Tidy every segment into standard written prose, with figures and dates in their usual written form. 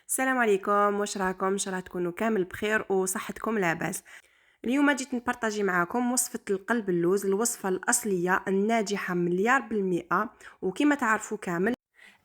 السلام عليكم، واش راكم؟ ان شاء الله تكونوا كامل بخير وصحتكم لاباس. اليوم جيت نبارطاجي معكم وصفة القلب اللوز، الوصفة الأصلية الناجحة مليار بالمئة. وكما تعرفوا كامل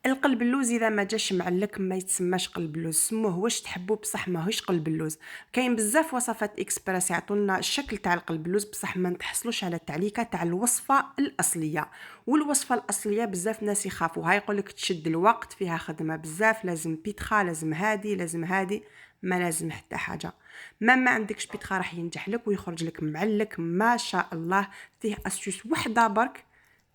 القلب اللوز اذا ما جاش معلك ما يتسماش قلب اللوز، سموه واش تحبوا بصح ماهوش قلب اللوز. كاين بزاف وصفات اكسبريس يعطونا الشكل تاع القلب اللوز بصح ما نتحصلوش على التعليكه تاع الوصفه الاصليه. والوصفه الاصليه بزاف ناس يخافوها، يقولك تشد الوقت، فيها خدمه بزاف، لازم بيتخا، لازم هادي، لازم هادي. ما لازم حتى حاجه. ما عندكش بيتخا راح ينجح لك ويخرج لك معلك ما شاء الله. فيه استيوس وحده برك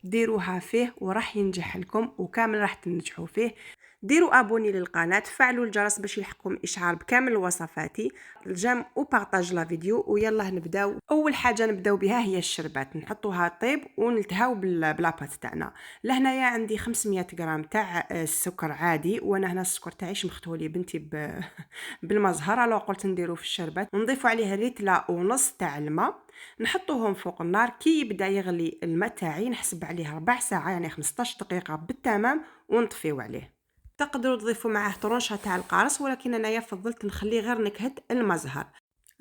ديروها فيه وراح ينجح لكم وكامل راح تنجحوا فيه. ديروا ابوني للقناه، فعلوا الجرس باش يلحقكم اشعار بكامل وصفاتي. الجام وبارطاج لا فيديو ويلا نبداو. اول حاجه نبداو بها هي الشربات، نحطوها طيب ونلتهاو بلاباط تاعنا. لهنايا عندي 500 غرام تاع السكر عادي، وانا هنا السكر تاعيش مختولي بنتي بالمزهره، لو قلت نديرو في الشربات ونضيفوا عليه ريتلا ونص تاع الماء. نحطوهم فوق النار كي يبدا يغلي الماء تاعي، نحسب عليه 4 ساعه يعني 15 دقيقه بالتمام ونطفيو عليه. تقدروا تضيفوا معاه طرونشه تاع القارص، ولكن انايا فضلت نخليه غير نكهه المزهر.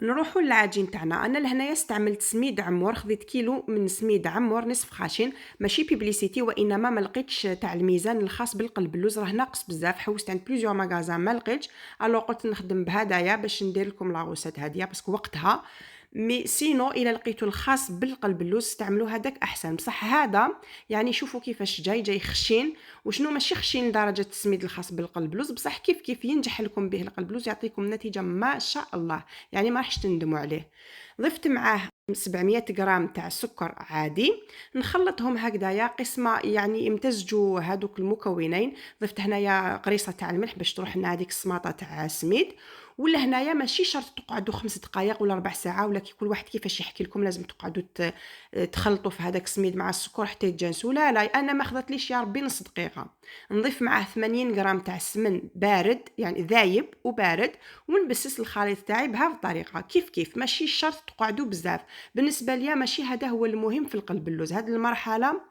نروحوا للعجين تاعنا. انا لهنايا استعملت سميد عمور، خذيت كيلو من سميد عمور نصف خاشن، ماشي بيبليسيتي وانما ما لقيتش تاع الميزان الخاص بالقلب اللوز راه ناقص بزاف، حوست عند بليزيور ماغازان ما لقيتش. الو قلت نخدم بهدايا باش ندير لكم لاغوسات هاديه باسكو وقتها. مي سينو الى لقيتو الخاص بالقلب اللوز استعملوا هذاك احسن، بصح هذا يعني شوفوا كيفاش جاي خشين. وشنو ماشي خشين درجه السميد الخاص بالقلب اللوز، بصح كيف ينجح لكم به القلب اللوز يعطيكم نتيجه ما شاء الله، يعني ما راحش تندموا عليه. ضفت معاه 700 غرام تاع سكر عادي، نخلطهم هكذايا قسمه يعني يمتزجوا هذوك المكونين. ضفت هنايا قريصه تاع الملح باش تروح لنا هذيك السماطه تاع السميد. ولا هنايا ماشي شرط تقعدوا 5 دقائق ولا ربع ساعه، ولا كل واحد كيفاش يحكي لكم لازم تقعدوا تخلطوا في هذاك السميد مع السكر حتى يتجانسوا. لا انا ما خذتليش يا ربي نص دقيقه. نضيف معاه 80 غرام تاع السمن بارد يعني ذايب وبارد، ونبسس الخليط تاعي بهذه الطريقه. كيف ماشي شرط تقعدوا بزاف. بالنسبه ليا ماشي هذا هو المهم في القلب اللوز، هذه المرحله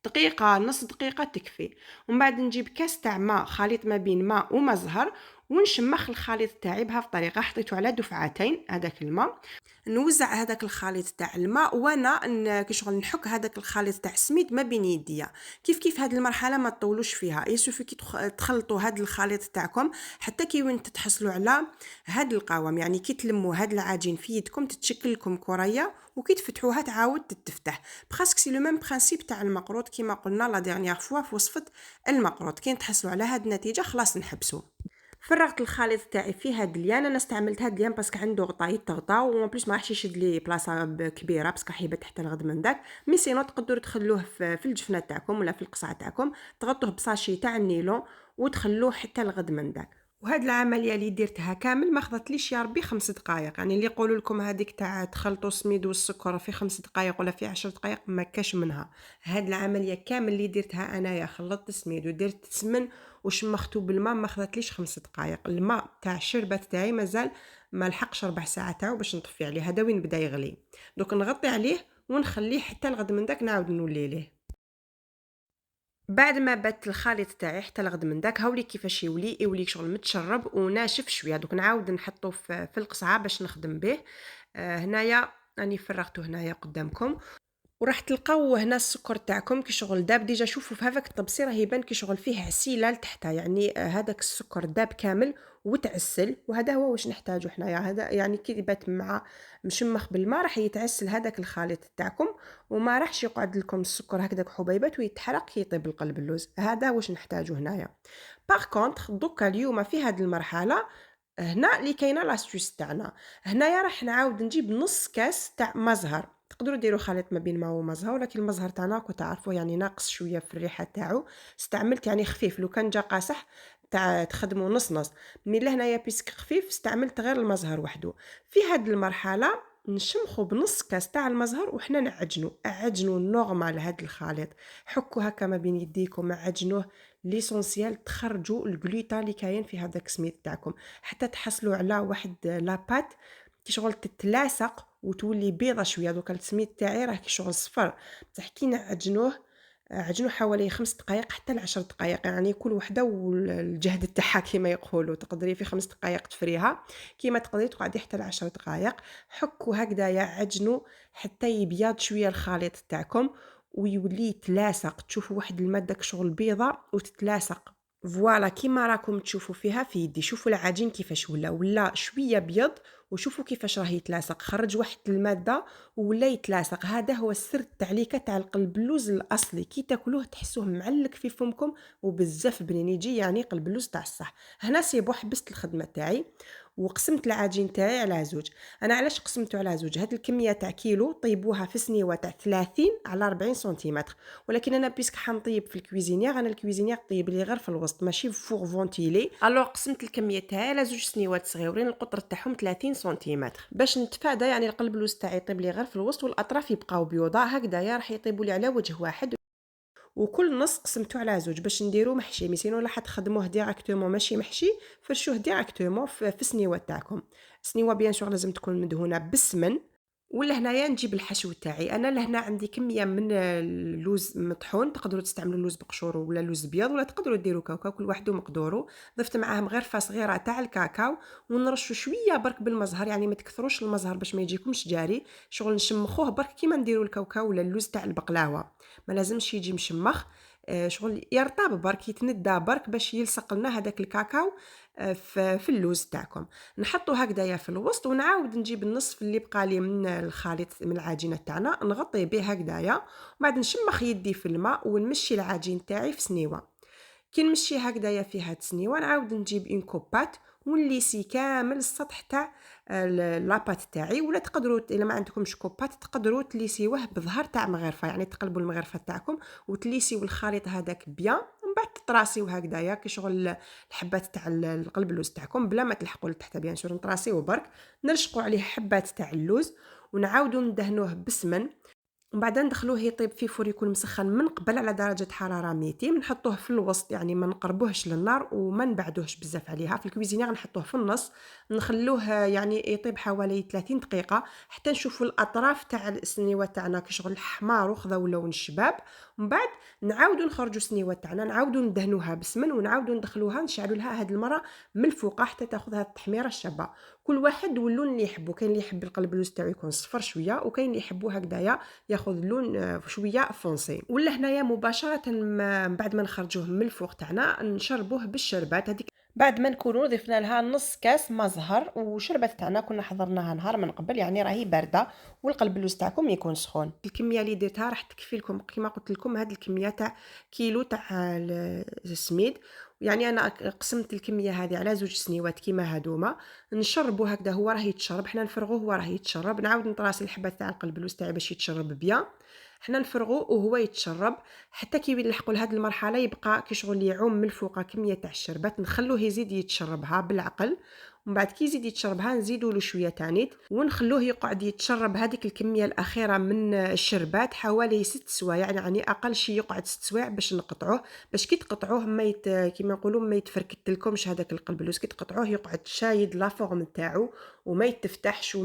دقيقه نص دقيقه تكفي. ومن بعد نجيب كاس تاع ماء، خليط ما بين ماء وما زهر، ونشمخ الخليط تاعي بهذه الطريقه. حطيته على دفعتين هذاك الماء، نوزع هذاك الخليط تاع الماء، وانا كي شغل نحك هذاك الخليط تاع السميد ما بين يديا. كيف هذه المرحله ما تطولوش فيها، يسوفي كي تخلطوا هذا الخليط تاعكم حتى كي وين تتحصلوا على هذا القوام، يعني كي تلموا هذا العجين في يدكم تتشكل لكم كريه، وكي تفتحوها تعاود تتفتح. براسك سي لو ميم برينسيپ تاع المقروط كيما قلنا لا ديرنيير فوا في وصفه المقروط. كي تحصلوا على هذه النتيجه خلاص نحبسوا. فرغت الخليط تاعي في هاد الليان، انا استعملت هاد الليان باسكو عنده غطا يتغطى وما بليس ما راحش يشد لي بلاصه كبيره باسكو حيبه تحت الغد من داك. مي سينو تقدروا تخلوه في الجفنه تاعكم ولا في القصعه تاعكم، تغطوه بصاشي تاع النيلون وتخلوه حتى الغد من داك. وهاد العمليه اللي درتها كامل ما خذتليش يا ربي 5 دقائق. يعني اللي يقولوا لكم هذيك تاع تخلطوا السميد والسكر في 5 دقائق ولا في 10 دقائق ما كاش منها. هاد العمليه كامل اللي درتها انايا، خلطت السميد ودرت السمن وشمختو بالماء، ما خذتليش 5 دقائق. الماء تاع الشربات تاعي مازال ما لحقش ربع ساعه تاعو باش نطفي عليه، هذا وين بدا يغلي. دوك نغطي عليه ونخليه حتى الغد من داك نعاود نولي ليه. بعد ما بات الخليط تاعي حتى الغد من داك، هاولي كيفاش يولي شغل متشرب وناشف شويه. دوك نعاود نحطو في القصعه باش نخدم به. هنايا راني فرغته هنايا قدامكم، وراح تلقاو هنا السكر تاعكم كي شغل داب ديجا. شوفوا في هذاك الطبسي راه يبان كي شغل فيه عسيله لتحتها، يعني هذاك السكر داب كامل وتعسل. وهذا هو واش نحتاجو حنايا. هذا يعني كي بات مع مشمخ بالماء راح يتعسل هذاك الخليط تاعكم، وما راحش يقعد لكم السكر هكذاك حبيبات ويتحرق كي يطيب القلب اللوز. هذا واش نحتاجو هنايا. باغ كونطخ دوكا اليوم في هذه المرحله هنا اللي كاينه لاستيوس تاعنا. هنايا راح نعاود نجيب نص كاس تاع مزهر. تقدروا ديروا خليط ما بين ماء ومزهر، ولكن المزهر تاعنا كنت تعرفوا يعني ناقص شويه في الريحه تاعو. استعملت يعني خفيف، لو كان جا قاصح تاع تخدموا نص نص. مي لهنايا بيسك خفيف استعملت غير المزهر وحده. في هذه المرحله نشمخوا بنص كاس تاع المزهر وحنا نعجنوا نورمال هذا الخليط. حكوا هكا ما بين يديكم، عجنوه ليسونسيال، تخرجوا الجلوتا اللي كاين في هذاك السميد تاعكم حتى تحصلوا على واحد لابات كي شغل تتلاصق وتولي بيضه شويه. دوكا السميد تاعي راه كي شغل صفر، بصح كي نعجنوه عجنوا حوالي 5 دقائق حتى ل10 دقائق، يعني كل وحده والجهد تاعها كيما يقولوا. تقدري في 5 دقائق تفريها، كيما تقدري تقعدي حتى ل10 دقائق. حكوا هكذايا، عجنوا حتى يبيض شويه الخليط تاعكم ويولي يتلاصق، تشوفوا واحد الماده كشغل بيضه وتتلاصق. فوالا كيما راكم تشوفوا فيها في يدي، شوفوا العجين كيفاش ولا شويه بيض، وشوفوا كيفاش راه يتلاصق، خرج واحد الماده ولا يتلاصق. هذا هو السر التعليكه تاع القلب اللوز الاصلي، كي تاكلوه تحسوه معلك في فمكم وبزاف بنين، يجي يعني قلب اللوز تاع الصح. هنا سيبو حبست الخدمه تاعي وقسمت العجين تاعي على زوج. انا علاش قسمته على زوج؟ هاد الكميه تاع كيلو طيبوها في سنيوه تاع 30 على 40 سنتيمتر، ولكن انا بيسك حنطيب في الكويزينيير، انا الكويزينيير طيب لي غير في الوسط ماشي في فور فونتيلي. الوغ قسمت الكميه تاعي على زوج سنيوات صغيورين، القطر تاعهم 30 سنتيمتر باش نتفادى يعني القلب اللوز تاعي يطيب لي غير في الوسط والاطراف يبقاو بيضاء هكذايا، راح يطيبوا لي على وجه واحد. وكل نص قسمته على زوج باش نديرو محشي، ميسينو لا حتخدموه ديريكتومون ماشي محشي، فرشوه ديريكتومون في سنيوه تاعكم. سنيوه بيان سور لازم تكون مدهونه بالسمن. ولا هنايا نجيب الحشو تاعي، انا لهنا عندي كميه من اللوز مطحون، تقدروا تستعملوا اللوز بقشور ولا لوز بيض، ولا تقدروا ديروا كاوكاو، كل واحد ومقدوره. ضفت معاه مغرفه صغيره تاع الكاكاو، ونرشوا شويه برك بالمزهر، يعني ما تكثروش المزهر باش ما يجيكمش جاري، شغل نشمخوه برك كيما نديروا الكاوكاو ولا اللوز تاع البقلاوه، ما لازمش يجي مشمخ. شغل يرطب برك، يتندى برك باش يلصق لنا هذاك الكاكاو في اللوز تاعكم. نحطو هكذايا في الوسط، ونعاود نجيب النصف اللي بقى لي من الخليط من العجينه تاعنا نغطيه به هكذايا، وبعد نشمخ يدي في الماء ونمشي العجين تاعي في سنيوه. كي نمشي هكذايا في هاد السنيوه نعاود نجيب اون كوبات ونليسي كامل السطح تاع لاباط تاعي، ولا تقدروا الا ما عندكمش كوبات تقدروا تليسيوه بظهر تاع مغرفه، يعني تقلبوا المغرفه تاعكم وتليسيو الخليط هذاك بيان، ومن بعد تطراسيو هكذايا كي شغل الحبات تاع القلب اللوز تاعكم بلا ما تلحقوا لتحت، بيان سور نطراسيو برك، نرشقوا عليه حبات تاع اللوز ونعاودوا ندهنوه بسمن، ومن بعد ندخلوه يطيب في فور يكون مسخن من قبل على درجة حرارة 200. نحطوه في الوسط، يعني ما نقربوهش للنار وما نبعدوهش بزاف عليها. في الكويزينير نحطوه في النص، نخلوه يعني يطيب حوالي 30 دقيقة حتى نشوفوا الأطراف تاع السنيوة تاعنا كشغل حمار وخذاو لون الشباب. ومن بعد نعاودوا نخرجوا السنيوة تاعنا، نعاودوا ندهنوها بسمن ونعاودوا ندخلوها نشعلوا لها هاد المرة من الفوق حتى تاخذ هاد التحميرة الشابة. كل واحد واللون اللي يحبه، كاين اللي يحب القلب اللوز تاعو يكون صفر شوية، وكاين اللي يحبوه هكذايا ياخذ لون شويه فونسي. ولا هنايا مباشره بعد ما نخرجوه من الفوق تاعنا نشربوه بالشربات هذيك، بعد ما نكونوا ضفنا لها نص كاس ما زهر، وشربات تاعنا كنا حضرناها نهار من قبل، يعني راهي بارده والقلب اللوز تاعكم يكون سخون. الكميه اللي درتها راح تكفي لكم كما قلت لكم، هذه الكميه تاع كيلو تاع السميد، يعني انا قسمت الكميه هذه على زوج سنيوات كيما هادوما. نشربوا هكذا، هو راه يتشرب، حنا نفرغوه هو راه يتشرب، نعاود نطراسي الحبات تاع القلب اللوز تاعي باش يتشرب بيان، حنا نفرغوه وهو يتشرب حتى كي نلحقوا لهاد المرحله يبقى كي شغل يعوم من الفوق كميه تاع الشربات، نخلوه يزيد يتشربها بالعقل، ومن بعد كي يزيد يتشربها نزيدوا له شويه تانيت ونخلوه يقعد يتشرب هذيك الكميه الاخيره من الشربات حوالي 6 سوايع، يعني اقل شيء يقعد 6 سوايع باش نقطعوه، باش كي تقطعوه ما كيما نقولوا ما يتفركت لكمش هذاك القلب اللوز، كي تقطعوه يقعد شايد لا فورم تاعو وما يتفتحش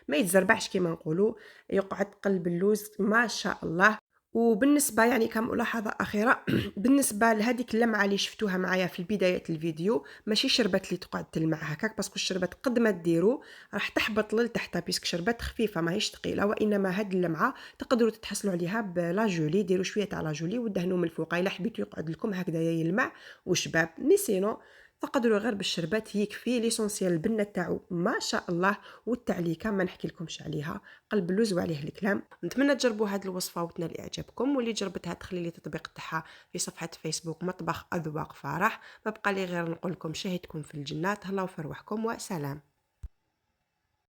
ما يتزربعش كيما نقولوا، يقعد قلب اللوز ما شاء الله. وبالنسبه يعني كملاحظه اخيره بالنسبه لهذيك اللمعه اللي شفتوها معايا في بدايه الفيديو، ماشي شربات اللي تقعد تلمع هكاك، باسكو الشربات قد ما ديروا راح تحبط للتحت بيسك شربات خفيفه ماهيش ثقيله، وانما هاد اللمعه تقدروا تتحصلوا عليها بلا جولي، ديروا شويه تاع لا جولي ودهنوا من الفوق الا حبيتوا يقعد لكم هكذايا يلمع وشباب، مي سينو تقدروا غير بالشربات يكفي. ليسونسيال البنه تاعو ما شاء الله، والتعليكه ما نحكي لكمش عليها، قلب اللوز وعليه الكلام. نتمنى تجربوا هذه الوصفه وتنال اعجابكم، واللي جربتها تخلي لي تطبيق تاعها في صفحه فيسبوك مطبخ اذواق فرح. ما بقى لي غير نقول لكم شهيتكم في الجنات، هلاو في رواحكم وسلام.